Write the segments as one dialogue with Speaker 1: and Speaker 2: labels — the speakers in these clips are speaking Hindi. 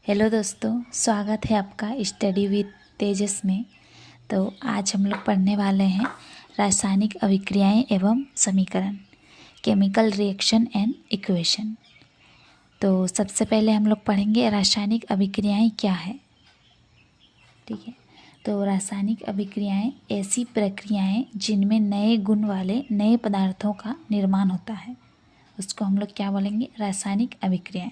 Speaker 1: हेलो दोस्तों, स्वागत है आपका स्टडी विद तेजस में। तो आज हम लोग पढ़ने वाले हैं रासायनिक अभिक्रियाएं एवं समीकरण, केमिकल रिएक्शन एंड इक्वेशन। तो सबसे पहले हम लोग पढ़ेंगे रासायनिक अभिक्रियाएं क्या है। ठीक है, तो रासायनिक अभिक्रियाएं ऐसी प्रक्रियाएं जिनमें नए गुण वाले नए पदार्थों का निर्माण होता है, उसको हम लोग क्या बोलेंगे? रासायनिक अभिक्रियाएं।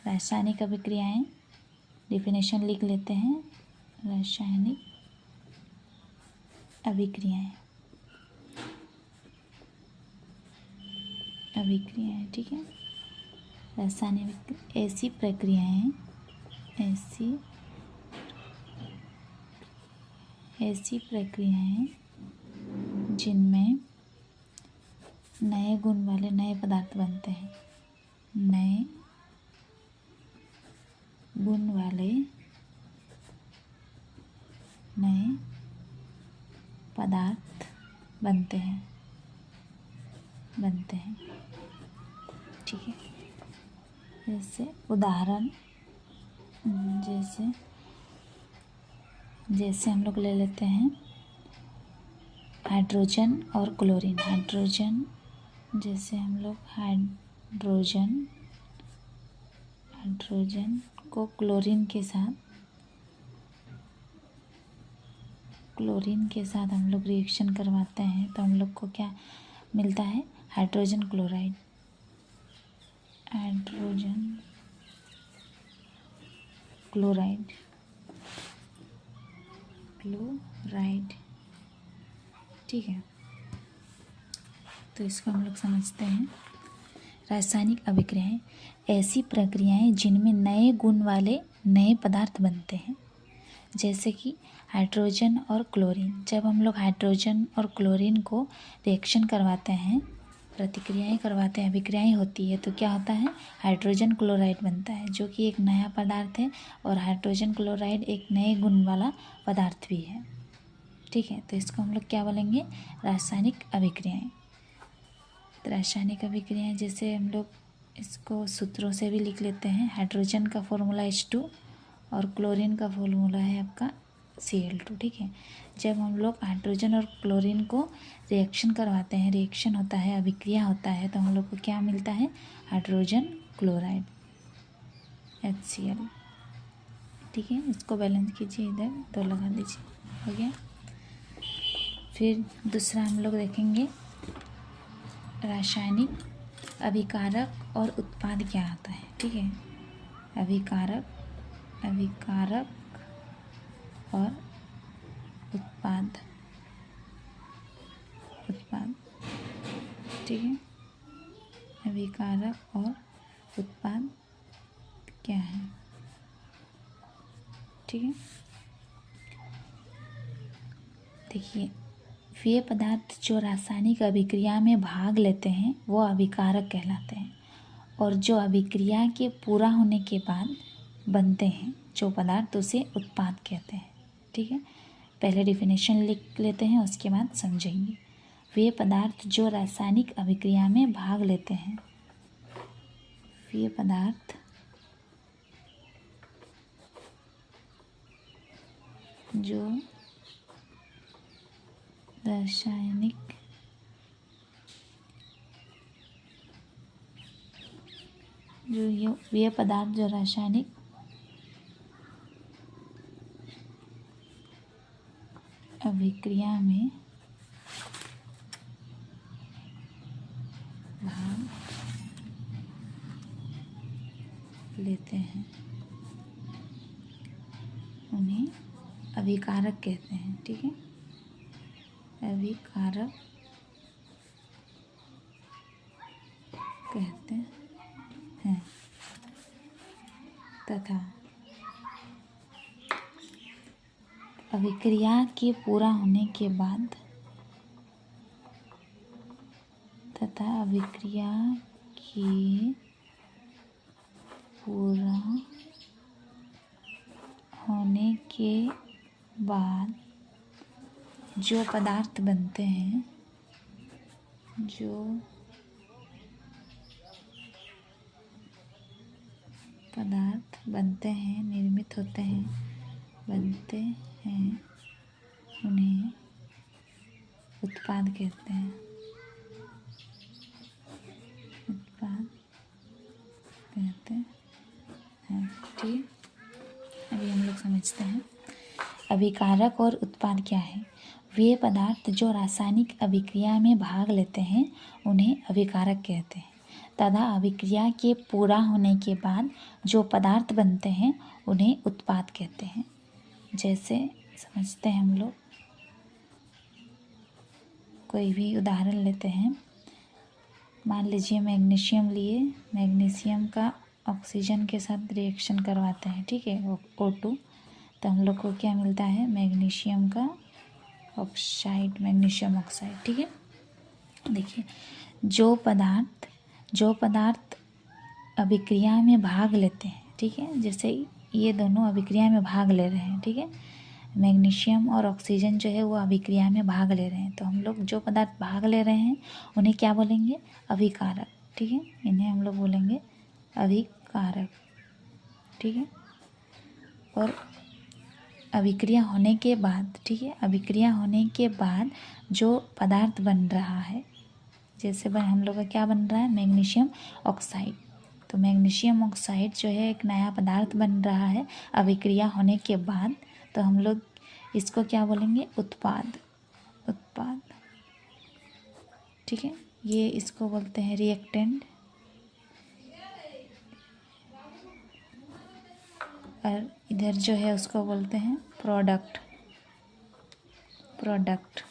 Speaker 1: रासायनिक अभिक्रियाएं डिफिनेशन लिख लेते हैं। रासायनिक अभिक्रियाएं ठीक है। रासायनिक ऐसी प्रक्रियाएं ऐसी प्रक्रियाएं जिनमें नए गुण वाले नए पदार्थ बनते हैं। नए गुण वाले नए पदार्थ बनते हैं। ठीक है, जैसे उदाहरण जैसे हम लोग ले लेते हैं हाइड्रोजन और क्लोरीन। जैसे हम लोग हाइड्रोजन को क्लोरीन के साथ हम लोग रिएक्शन करवाते हैं तो हम लोग को क्या मिलता है? Hydrogen chloride. ठीक है, तो इसको हम लोग समझते हैं। रासायनिक अभिक्रियाएं ऐसी प्रक्रियाएं जिनमें नए गुण वाले नए पदार्थ बनते हैं, जैसे कि हाइड्रोजन और क्लोरीन। जब हम लोग हाइड्रोजन और क्लोरीन को रिएक्शन करवाते हैं, प्रतिक्रियाएं करवाते हैं, अभिक्रियाएं होती है, तो क्या होता है? हाइड्रोजन क्लोराइड बनता है, जो कि एक नया पदार्थ है। और हाइड्रोजन क्लोराइड एक नए गुण वाला पदार्थ भी है। ठीक है, तो इसको हम लोग क्या बोलेंगे? रासायनिक अभिक्रियाएं। तो रासायनिक अभिक्रियाएं जैसे हम लोग इसको सूत्रों से भी लिख लेते हैं। हाइड्रोजन का फॉर्मूला H2 और क्लोरीन का फॉर्मूला है आपका Cl2। ठीक है, जब हम लोग हाइड्रोजन और क्लोरीन को रिएक्शन करवाते हैं, रिएक्शन होता है, अभिक्रिया होता है, तो हम लोग को क्या मिलता है? Hydrogen chloride HCl। ठीक है, इसको बैलेंस कीजिए, इधर 2 लगा दीजिए, हो गया। फिर दूसरा हम लोग देखेंगे रासायनिक अभिकारक और उत्पाद क्या होता है। ठीक है, अभिकारक और उत्पाद। ठीक है, अभिकारक और उत्पाद क्या है? ठीक है, देखिए, वे पदार्थ जो रासायनिक अभिक्रिया में भाग लेते हैं वो अभिकारक कहलाते हैं, और जो अभिक्रिया के पूरा होने के बाद बनते हैं जो पदार्थ, उसे उत्पाद कहते हैं। ठीक है, पहले डिफिनेशन लिख लेते हैं, उसके बाद समझेंगे। वे पदार्थ जो रासायनिक अभिक्रिया में भाग लेते हैं, वे पदार्थ जो रासायनिक अभिक्रिया में भाग लेते हैं उन्हें अभिकारक कहते हैं। ठीक है, अभिकारक कहते हैं। तथा अभिक्रिया के पूरा होने के बाद जो पदार्थ बनते हैं, जो पदार्थ बनते हैं, निर्मित होते हैं, बनते हैं, उन्हें उत्पाद कहते हैं। उत्पाद कहते हैं। ठीक, अभी हम लोग समझते हैं अभिकारक और उत्पाद क्या है। वे पदार्थ जो रासायनिक अभिक्रिया में भाग लेते हैं उन्हें अभिकारक कहते हैं तथा अभिक्रिया के पूरा होने के बाद जो पदार्थ बनते हैं उन्हें उत्पाद कहते हैं। जैसे समझते हैं हम लोग, कोई भी उदाहरण लेते हैं। मान लीजिए मैग्नीशियम लिए, मैग्नीशियम का ऑक्सीजन के साथ रिएक्शन करवाते हैं, ठीक है, O2, तो हम लोग को क्या मिलता है, मैग्नीशियम का ऑक्साइड, मैग्नीशियम ऑक्साइड। ठीक है, देखिए जो पदार्थ अभिक्रिया में भाग लेते हैं, ठीक है, जैसे ये दोनों अभिक्रिया में भाग ले रहे हैं, ठीक है, मैग्नीशियम और ऑक्सीजन जो है वो अभिक्रिया में भाग ले रहे हैं, तो हम लोग जो पदार्थ भाग ले रहे हैं उन्हें क्या बोलेंगे, अभिकारक। ठीक है, इन्हें हम लोग बोलेंगे अभिकारक। ठीक है, और अभिक्रिया होने के बाद, ठीक है, अभिक्रिया होने के बाद जो पदार्थ बन रहा है, जैसे हम लोग का क्या बन रहा है, मैग्नीशियम ऑक्साइड, तो मैग्नीशियम ऑक्साइड जो है एक नया पदार्थ बन रहा है अभिक्रिया होने के बाद, तो हम लोग इसको क्या बोलेंगे, उत्पाद। उत्पाद, ठीक है, ये इसको बोलते हैं रिएक्टेंट, और इधर जो है उसको बोलते हैं प्रोडक्ट। प्रोडक्ट,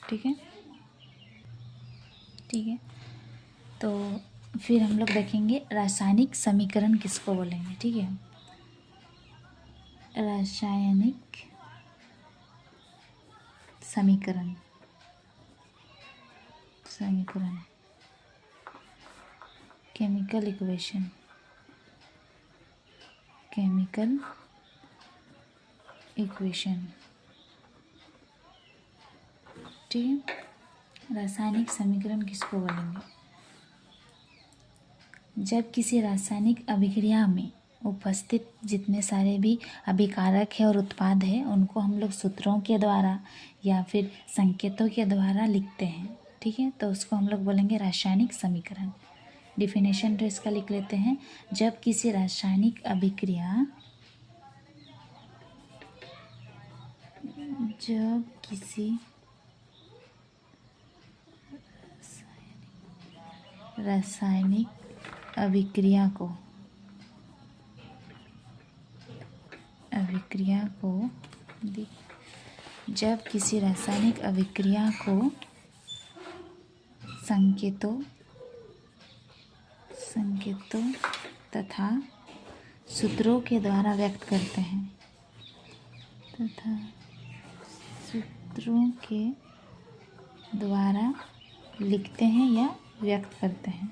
Speaker 1: ठीक है, ठीक है, तो फिर हम लोग देखेंगे रासायनिक समीकरण किसको बोलेंगे। ठीक है, रासायनिक समीकरण, समीकरण, केमिकल इक्वेशन, केमिकल इक्वेशन। ठीक है, रासायनिक समीकरण किसको बोलेंगे, जब किसी रासायनिक अभिक्रिया में उपस्थित जितने सारे भी अभिकारक है और उत्पाद है उनको हम लोग सूत्रों के द्वारा या फिर संकेतों के द्वारा लिखते हैं। ठीक है, तो उसको हम लोग बोलेंगे रासायनिक समीकरण। डिफिनेशन तो इसका लिख लेते हैं, जब किसी रासायनिक अभिक्रिया, जब किसी रासायनिक अभिक्रिया को जब किसी रासायनिक अभिक्रिया को संकेतों तथा सूत्रों के द्वारा व्यक्त करते हैं, तथा सूत्रों के द्वारा लिखते हैं या व्यक्त करते हैं,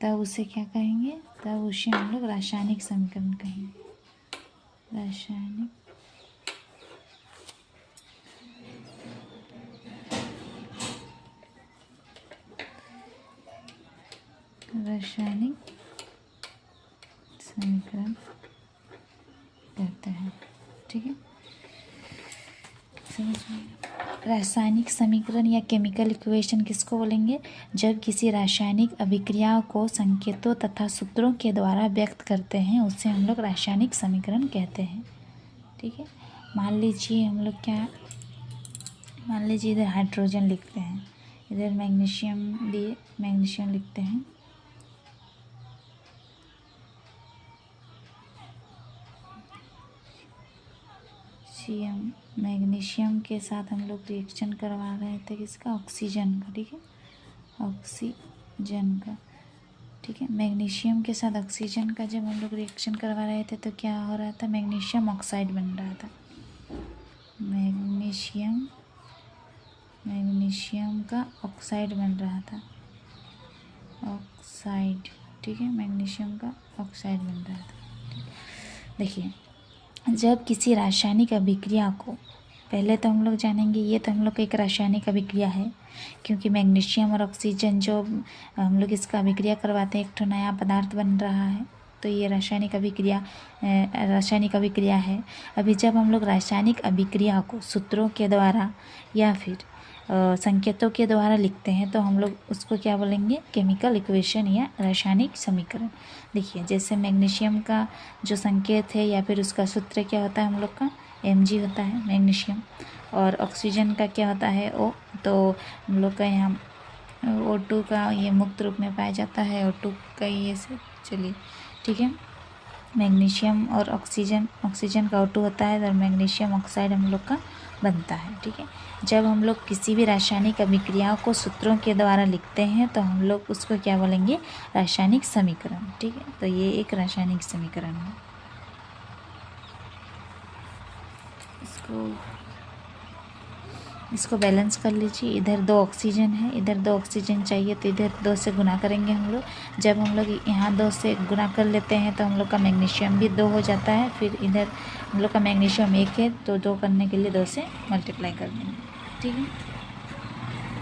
Speaker 1: तब उसे क्या कहेंगे, तब उसे हम लोग रासायनिक समीकरण कहेंगे। रासायनिक समीकरण कहते हैं। ठीक है, समझ में। रासायनिक समीकरण या केमिकल इक्वेशन किसको बोलेंगे, जब किसी रासायनिक अभिक्रिया को संकेतों तथा सूत्रों के द्वारा व्यक्त करते हैं उससे हम लोग रासायनिक समीकरण कहते हैं। ठीक है, मान लीजिए हम लोग क्या, मान लीजिए इधर हाइड्रोजन लिखते हैं, इधर मैग्नीशियम लिए मैग्नीशियम लिखते हैं, मैग्नीशियम के साथ हम लोग रिएक्शन करवा रहे थे किसका, ऑक्सीजन का। ठीक है, ऑक्सीजन का। ठीक है, मैग्नीशियम के साथ ऑक्सीजन का जब हम लोग रिएक्शन करवा रहे थे तो क्या हो रहा था, मैग्नीशियम ऑक्साइड बन रहा था, मैग्नीशियम का ऑक्साइड बन रहा था, ऑक्साइड। ठीक है, मैग्नीशियम का ऑक्साइड बन रहा था। देखिए, जब किसी रासायनिक अभिक्रिया को पहले तो हम लोग जानेंगे, ये तो हम लोग का एक रासायनिक अभिक्रिया है, क्योंकि मैग्नीशियम और ऑक्सीजन जो हम लोग इसका अभिक्रिया करवाते हैं, एक ठो नया पदार्थ बन रहा है, तो ये रासायनिक अभिक्रिया है। अभी जब हम लोग रासायनिक अभिक्रिया को सूत्रों के द्वारा या फिर संकेतों के द्वारा लिखते हैं तो हम लोग उसको क्या बोलेंगे, केमिकल इक्वेशन या रासायनिक समीकरण। देखिए जैसे मैग्नीशियम का जो संकेत है या फिर उसका सूत्र क्या होता है हम लोग का, Mg होता है मैग्नीशियम, और ऑक्सीजन का क्या होता है O, तो हम लोग का यहाँ O2 का ये मुक्त रूप में पाया जाता है, O2 का ये से, चलिए ठीक है। मैग्नीशियम और ऑक्सीजन का O2 होता है और मैग्नीशियम ऑक्साइड हम लोग का बनता है, ठीक है। जब हम लोग किसी भी रासायनिक अभिक्रिया को सूत्रों के द्वारा लिखते हैं तो हम लोग उसको क्या बोलेंगे, रासायनिक समीकरण, ठीक है। तो ये एक रासायनिक समीकरण है। इसको बैलेंस कर लीजिए, इधर 2 ऑक्सीजन है, इधर 2 ऑक्सीजन चाहिए, तो इधर 2 से गुना करेंगे हम लोग। जब हम लोग यहाँ 2 से गुना कर लेते हैं तो हम लोग का मैग्नीशियम भी 2 हो जाता है, फिर इधर हम लोग का मैग्नीशियम 1 है तो 2 करने के लिए 2 से मल्टीप्लाई कर देंगे, ठीक है।